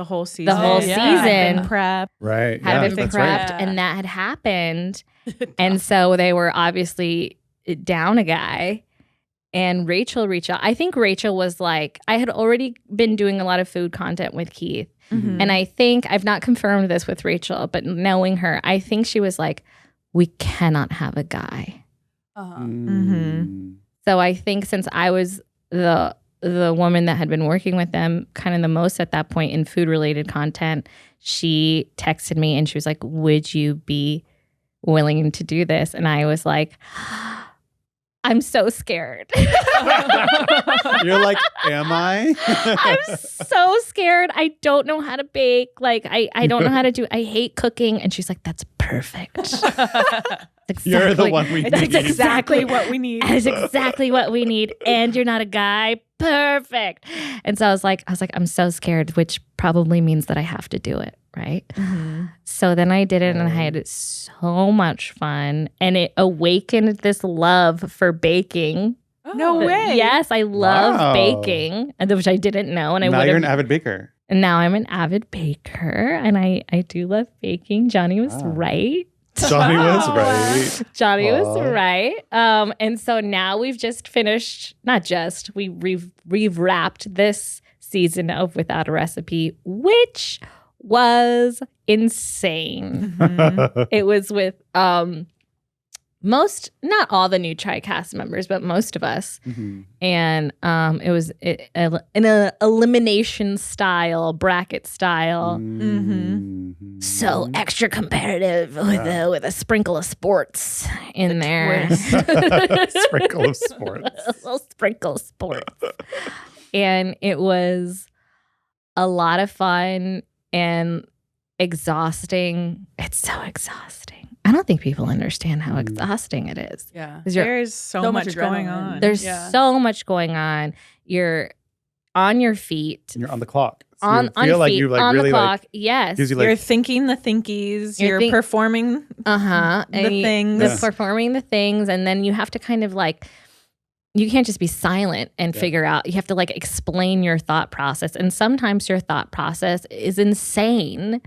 The whole season. The whole Had season. been prepped. Right. had yeah, been that's prepped, right. and that had happened. And so they were obviously down a guy. And Rachel reached out. I think Rachel was like, I had already been doing a lot of food content with Keith. Mhm. And I think, I've not confirmed this with Rachel, but knowing her, I think she was like, we cannot have a guy. Mm. So I think since I was the woman that had been working with them kind of the most at that point in food related content, she texted me and she was like, would you be willing to do this? And I was like, I'm so scared. You're like, am I? I'm so scared. I don't know how to bake. Like, I don't know how to do, I hate cooking. And she's like, that's perfect. You're the one we That's need. exactly what we need. That is exactly what we need. And you're not a guy. Perfect. And so I was like, I'm so scared, which probably means that I have to do it. Right. Mm-hmm. So then I did it and I had so much fun. And it awakened this love for baking. No way. Yes, I love Wow. baking, which I didn't know. And I Now would you're have. an avid baker. And now I'm an avid baker. And I do love baking. Johnny was Wow. right. Johnny was right. Johnny was Aw. right. And so now we've just finished, we've wrapped this season of Without a Recipe, which was insane. Mhm. It was with not all the new TriCast members, but most of us. Mhm. And it was in an elimination style, bracket style. Mhm. So extra competitive with a sprinkle of sports in there. Sprinkle of sports. A little sprinkle of sports. And it was a lot of fun and exhausting. It's so exhausting. I don't think people understand how exhausting it is. Yeah. 'Cause you're There's so much going adrenaline. on. There's Yeah. so much going on. You're on your feet, You're on the clock. So on you feel like feet, you like on really the clock. like Yes. gives you You're like thinking the thinkies. You're You're performing the things. Yeah. performing the things, and then you have to kind of like, you can't just be silent and figure out. You have to like explain your thought process, and sometimes your thought process is insane.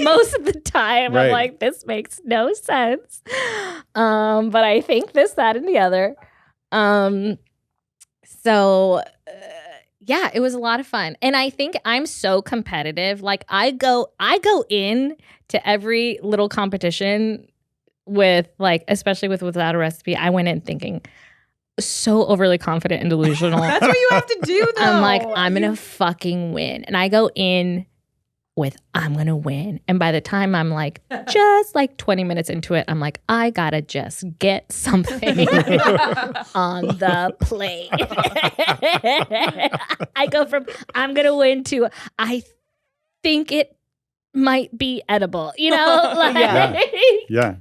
Most of the time, Right. I'm like, this makes no sense. But I think this, that, and the other. So yeah, it was a lot of fun. And I think I'm so competitive. Like I go in to every little competition with like, especially with Without a Recipe, I went in thinking so overly confident and delusional. That's what you have to do, though. I'm like, I'm gonna fucking win. And I go in with I'm gonna win. And by the time I'm like just like 20 minutes into it, I'm like, I gotta just get something on the plate. I go from I'm gonna win to I think it might be edible. You know? Like, yeah.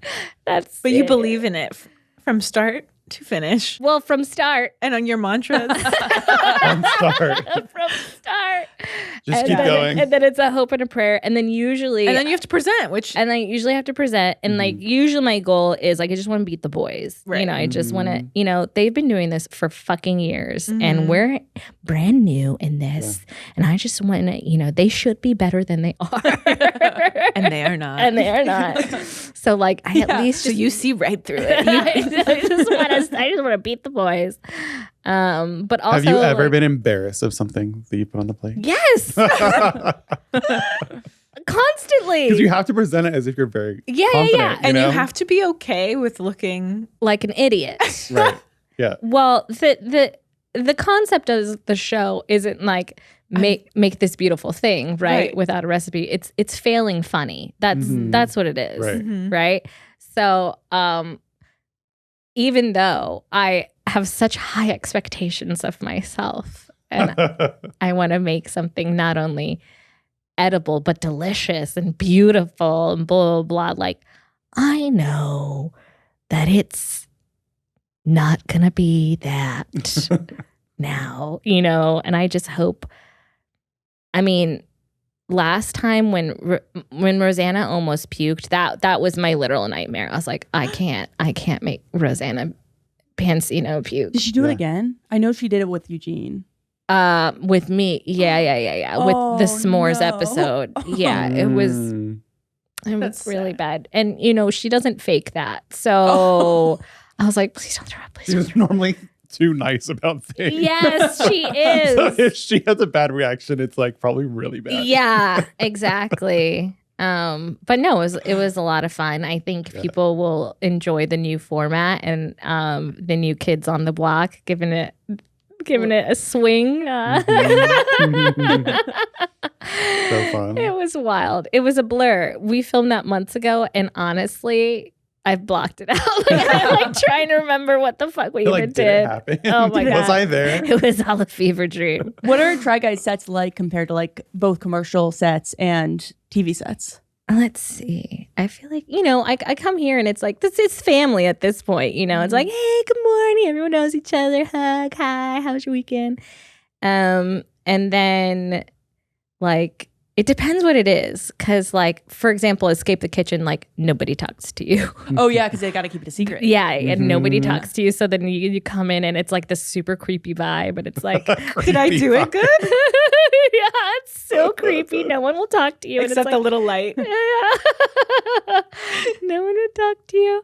that's But you it. believe in it from start to finish. Well, from start. And on your mantras. On start. From start. Just And keep then- going. And then it's a hope and a prayer. And then usually And then you have to present, which and I usually have to present. And like usually my goal is like I just want to beat the boys. You Right. know, I just want to, you know, they've been doing this for fucking years and we're brand new in this. And I just want to, you know, they should be better than they are. and they are not. And they are not. So like I at least so just you see right through it. I just want to beat the boys. But also Have you ever like, been embarrassed of something that you put on the plate? Yes. Constantly. Because you have to present it as if you're very confident. And know? you have to be okay with looking. like an idiot. Right. Yeah. Well, the concept of the show isn't like make this beautiful thing, right? Without a recipe. It's failing funny. That's what it is. Right. Right? So, even though I have such high expectations of myself and I want to make something not only edible but delicious and beautiful and blah blah blah, like I know that it's not gonna be that now, you know, and I just hope. I mean, last time when Rosanna almost puked, that was my literal nightmare. I was like, I can't make Rosanna Pansino puke. Did she do it again? I know she did it with Eugene. With me. Yeah. With the s'mores episode. Yeah, it was That's really sad. bad. And, she doesn't fake that. So I was like, please don't throw up. Please She don't was throw up. normally too nice about things. Yes, she is. So if she has a bad reaction, it's like probably really bad. Yeah, exactly. But no, it was a lot of fun. I think people will enjoy the new format and the new kids on the block, giving it a swing. So fun. It was wild. It was a blur. We filmed that months ago, and honestly, I've blocked it out. I'm trying to remember what the fuck we even Did it happen? Oh my God. Was I there? It was all a fever dream. What are Try Guys sets like compared to like both commercial sets and TV sets? Let's see. I feel like, I come here and it's like, this is family at this point. It's like, hey, good morning. Everyone knows each other. Hug. Hi. How was your weekend? And then like, it depends what it is. Because like, for example, Escape the Kitchen, like nobody talks to you. Oh yeah, because they got to keep it a secret. Yeah. And nobody talks to you. So then you come in and it's like this super creepy vibe. But it's like, Did I do it good? yeah, it's so creepy. No one will talk to you. And Except it's the like, little light. yeah. No one would talk to you.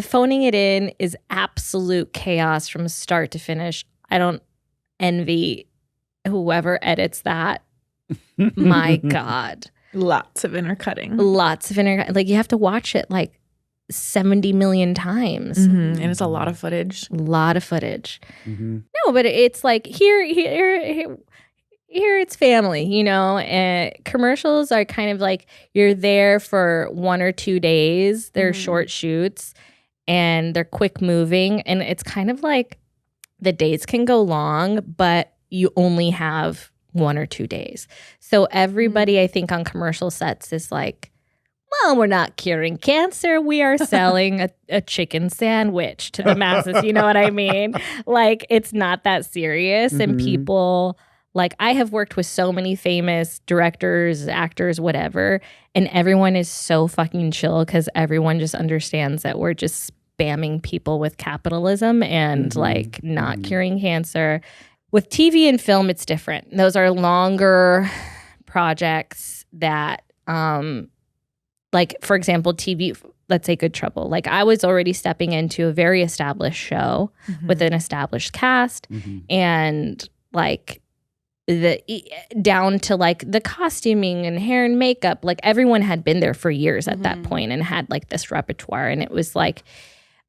Phoning it in is absolute chaos from start to finish. I don't envy whoever edits that. My God. Lots of intercutting. Lots of like you have to watch it like 70 million times. And it's a lot of footage. A lot of footage. No, but it's like here it's family, commercials are kind of like you're there for 1 or 2 days. They're short shoots and they're quick moving. And it's kind of like the days can go long, but you only have 1 or 2 days. So everybody, I think, on commercial sets is like, well, we're not curing cancer. We are selling a chicken sandwich to the masses. You know what I mean? Like, it's not that serious. And people, like, I have worked with so many famous directors, actors, whatever, and everyone is so fucking chill because everyone just understands that we're just spamming people with capitalism and, like, not curing cancer. With TV and film, it's different. Those are longer projects that, like, for example, TV, let's say Good Trouble. Like, I was already stepping into a very established show with an established cast and, like, down to, like, the costuming and hair and makeup. Like, everyone had been there for years at that point and had, like, this repertoire. And it was, like,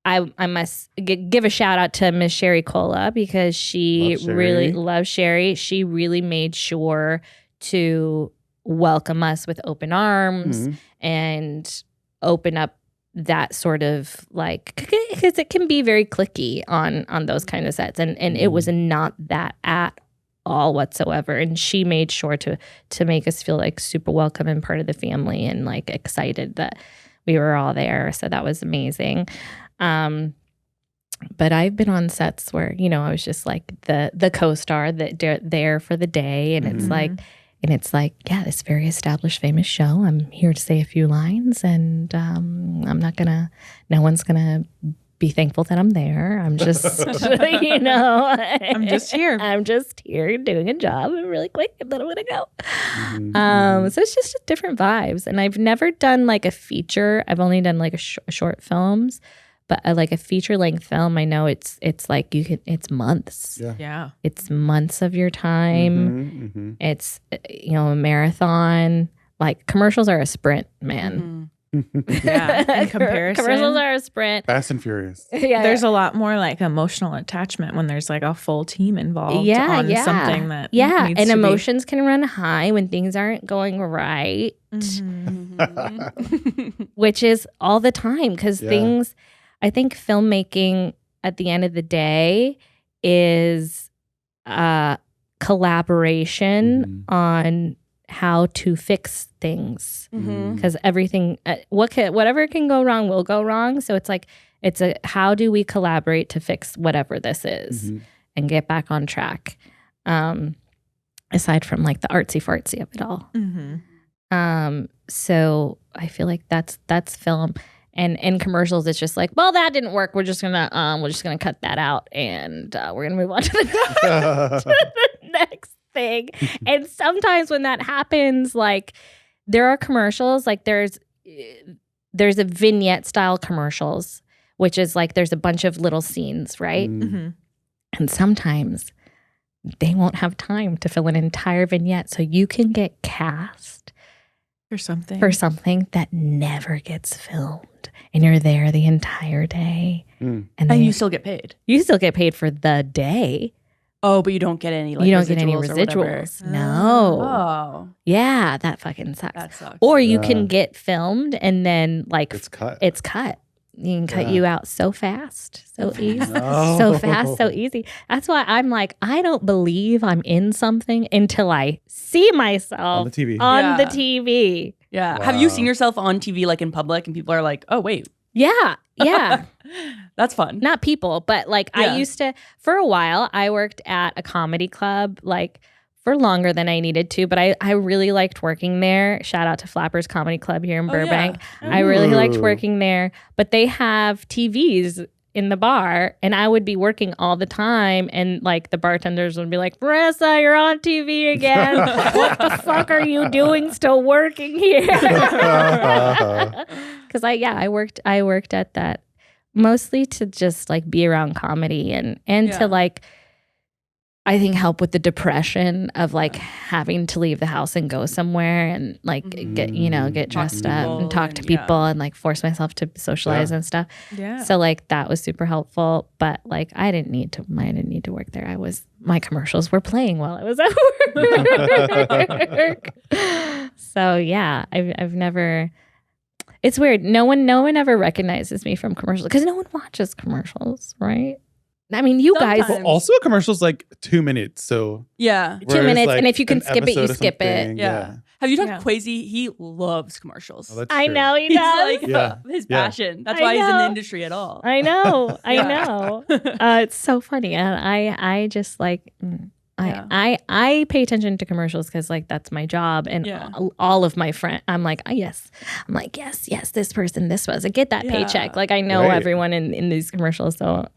I must give a shout out to Miss Sherry Cola because she really loves Sherry. She really made sure to welcome us with open arms and open up that sort of like, because it can be very cliquey on those kind of sets. And it was not that at all whatsoever. And she made sure to make us feel like super welcome and part of the family and like excited that we were all there. So that was amazing. But I've been on sets where, I was just like the co-star that there for the day. And it's like, yeah, this very established, famous show. I'm here to say a few lines and no one's gonna be thankful that I'm there. I'm just, I'm just here. I'm just here doing a job and really quick and then I'm gonna go. So it's just different vibes. And I've never done like a feature. I've only done like short films. But like a feature length film, I know it's like it's months. Yeah. It's months of your time. It's, a marathon. Like commercials are a sprint, man. Yeah. In comparison. Commercials are a sprint. Fast and Furious. Yeah. There's a lot more like emotional attachment when there's like a full team involved on something that needs and to emotions can run high when things aren't going right. Which is all the time because things... I think filmmaking at the end of the day is collaboration on how to fix things because everything, whatever can go wrong will go wrong. So it's like, how do we collaborate to fix whatever this is and get back on track? Aside from like the artsy fartsy of it all. So I feel like that's film. And in commercials, it's just like, well, that didn't work. We're just gonna cut that out, and we're gonna move on to the next thing. And sometimes when that happens, like there are commercials, like there's a vignette style commercials, which is like there's a bunch of little scenes, right? Mm-hmm. And sometimes they won't have time to fill an entire vignette, so you can get cast For something. that never gets filmed. And you're there the entire day. And then you still get paid. you still get paid for the day. Oh, but you don't get any like You don't get any residuals or whatever. residuals. No. Oh, Yeah, that fucking sucks. that sucks. Or you Yeah. can get filmed and then like It's cut. it's cut. You can cut Yeah. you out so fast, so easy, No. so fast, so easy. That's why I'm like, I don't believe I'm in something until I see myself On the TV. on Yeah. the TV. Yeah. Have you Wow. seen yourself on TV like in public and people are like, oh, wait, Yeah, yeah. that's fun. Not people, but like Yeah. I used to, for a while, I worked at a comedy club like for longer than I needed to, but I really liked working there. Shout out to Flappers Comedy Club here in Burbank. I really liked Ooh. working there, but they have TVs in the bar and I would be working all the time and like the bartenders would be like, Marissa, you're on TV again. What the fuck are you doing still working here? Because I worked at that mostly to just like be around comedy and Yeah. to like I think help with the depression of like having to leave the house and go somewhere and like get dressed up people and talk to and, yeah. people and like force myself to socialize and stuff. Yeah. So like that was super helpful, but like I didn't need to work there. My commercials were playing while I was at work. So yeah, I've never. It's weird. No one ever recognizes me from commercials because no one watches commercials, right? I mean, you guys. Sometimes. Also, a commercial's like 2 minutes, so Yeah. 2 whereas, minutes, like, and if you can an skip it, you episode of skip it. something, Yeah. Have you talked Yeah. to Quasi? He loves commercials. Oh, that's I true. know he He's does. like Yeah. his Yeah. passion. That's I why he's in the know. industry at all. I know. I Yeah. know. It's so funny, and I just like. Yeah. I pay attention to commercials because like that's my job, and Yeah. all of my friends, I'm like yes, this person, this was, I get that Yeah. paycheck, like I know Right. everyone in these commercials, so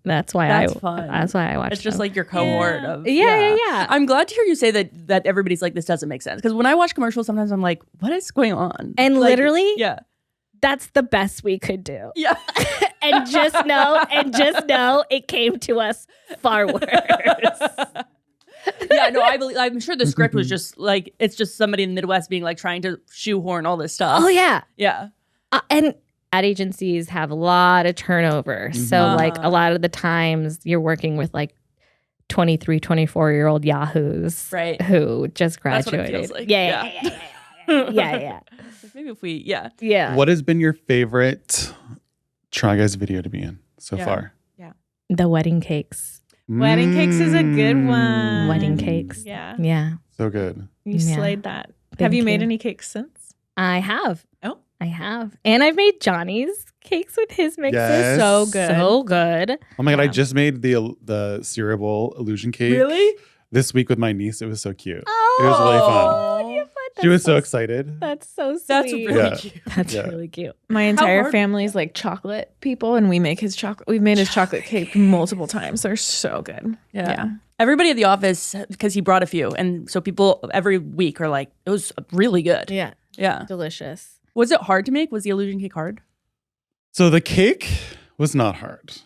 that's why That's fun. that's why I watch. It's just them. like your cohort of Yeah. I'm glad to hear you say that everybody's like this doesn't make sense because when I watch commercials sometimes I'm like what is going on And Like, literally- yeah that's the best we could do, yeah and just know it came to us far worse. yeah no I'm sure the script was just like it's just somebody in the Midwest being like trying to shoehorn all this stuff. Oh yeah. Yeah And ad agencies have a lot of turnover. So like a lot of the times you're working with like 23, 24-year-old yahoos Right. who just That's what it graduated. feels like. Yeah. Maybe if we Yeah. What has been your favorite Try Guys video to be in so Yeah. far? The wedding cakes. Wedding cakes is a good one. Wedding cakes. Yeah. Yeah. So good. You Yeah. slayed that. Thank Have you made you. any cakes since? I have. Oh. I have. And I've made Johnny's cakes with his mixes. Yes. So good. So good. Oh my God, I Yeah. just made the cereal bowl illusion cake really this week with my niece. It was so cute. Oh, It was really fun. you put- She was that's so excited. That's so sweet. that's really Yeah. cute. That's Yeah. really cute. My entire hard- family's like chocolate people, and we make his chocolate. We've made his chocolate cake multiple times. They're so good. Yeah. Everybody at the office, because he brought a few. And so people every week are like, it was really good. Yeah. Yeah. Delicious. Was it hard to make? Was the illusion cake hard? So the cake was not hard.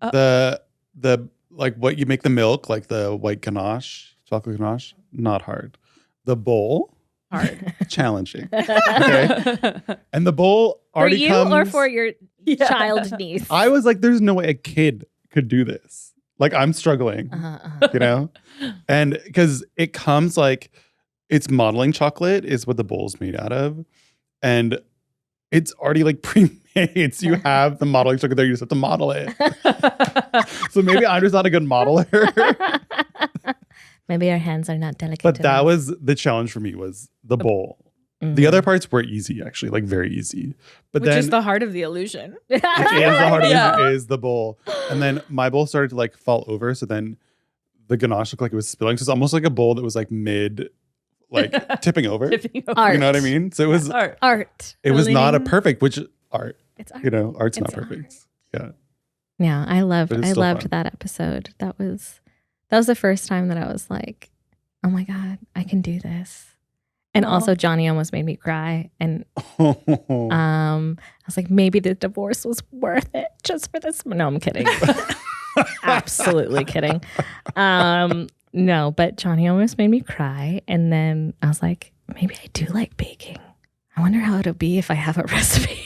Oh. The like what you make the milk, like the white ganache, chocolate ganache, not hard. The bowl, Hard. challenging. Okay. And the bowl For already you comes. or for your Yeah. child niece? I was like, there's no way a kid could do this. Like I'm struggling, you know? And because it comes like it's modeling chocolate is what the bowl's made out of. And it's already like pre-made. So you have the modeling chocolate there. You just have to model it. So maybe I'm just not a good modeler. Maybe our hands are not delicate. But that enough. was the challenge for me was the bowl. The other parts were easy, actually, like very easy. But Which then is the heart of the illusion. which is the hardest Yeah. is the bowl. And then my bowl started to like fall over. So then the ganache looked like it was spilling. So it's almost like a bowl that was like mid, like tipping over. Tipping over. Art. You know what I mean? So it was Art. Art. it was not a Building. perfect, which art. It's art. You know, art's It's not perfect. Yeah. Yeah, I But it's still loved fun. that episode. That was the first time that I was like, oh my God, I can do this. And also Johnny almost made me cry. And I was like, maybe the divorce was worth it just for this. No, I'm kidding. Absolutely kidding. No, but Johnny almost made me cry. And then I was like, maybe I do like baking. I wonder how it'll be if I have a recipe.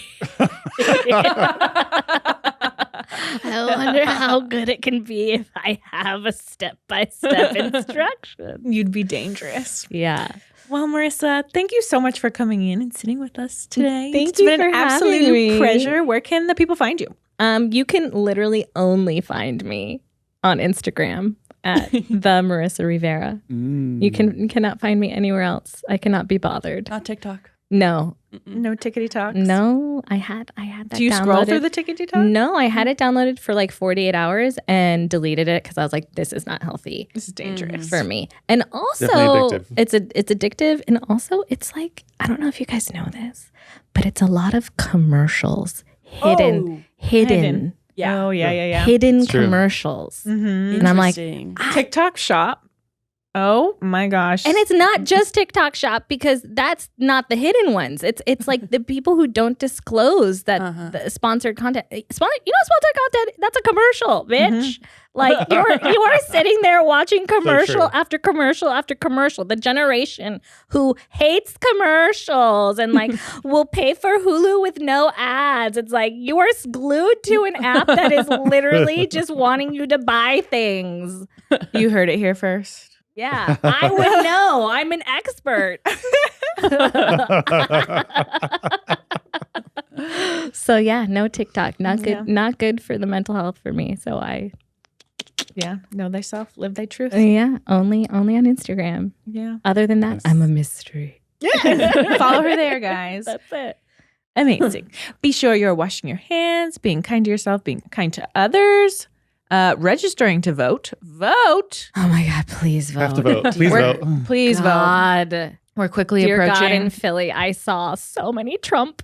I wonder how good it can be if I have a step-by-step instruction. You'd be dangerous. Yeah. Well, Marissa, thank you so much for coming in and sitting with us today. Thank It's you been for an having absolute me. pleasure. Where can the people find you? You can literally only find me on Instagram at the Marissa Rivera. You cannot find me anywhere else. I cannot be bothered. Not TikTok. No. No tickety talks. No, I had that. Do you scroll through the tickety talk? No, I had it downloaded for like 48 hours and deleted it because I was like, this is not healthy This is dangerous. for me. And also, Definitely addictive. it's addictive, and also it's like, I don't know if you guys know this, but it's a lot of commercials hidden. Yeah. Oh, yeah. Hidden It's true. commercials. Mm-hmm. And I'm like, Interesting. TikTok shop. Oh my gosh. and it's not just TikTok Shop because that's not the hidden ones. It's like the people who don't disclose that the sponsored content. Sponsored content. That's a commercial, bitch. Like you are sitting there watching commercial true. after commercial after commercial. The generation who hates commercials and like will pay for Hulu with no ads. It's like you are glued to an app that is literally just wanting you to buy things. You heard it here first. Yeah, I would know. I'm an expert. So yeah, no TikTok. Not good. Yeah. Not good for the mental health for me. So Yeah. Know thyself, live thy truth. yeah, only on Instagram. Yeah. Other than that, Yes. I'm a mystery. Follow her there, guys. That's it. Amazing. Be sure you're washing your hands, being kind to yourself, being kind to others, registering to vote. Vote. Oh my God! Please vote. Have to vote. Please We're- vote. Please vote. God. We're quickly Dear God, approaching. in Philly, I saw so many Trump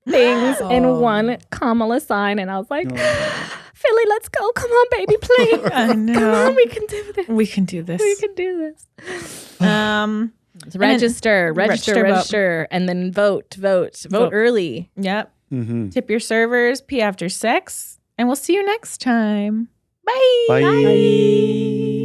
things in one Kamala sign, and I was like, Philly, let's go. Come on, baby, please. I know. Come on, we can do this. We can do this. We can do this. Register, Register, and then vote Vote. early. Yep. Mm-hmm. Tip your servers, pee after sex, and we'll see you next time. Bye. Bye.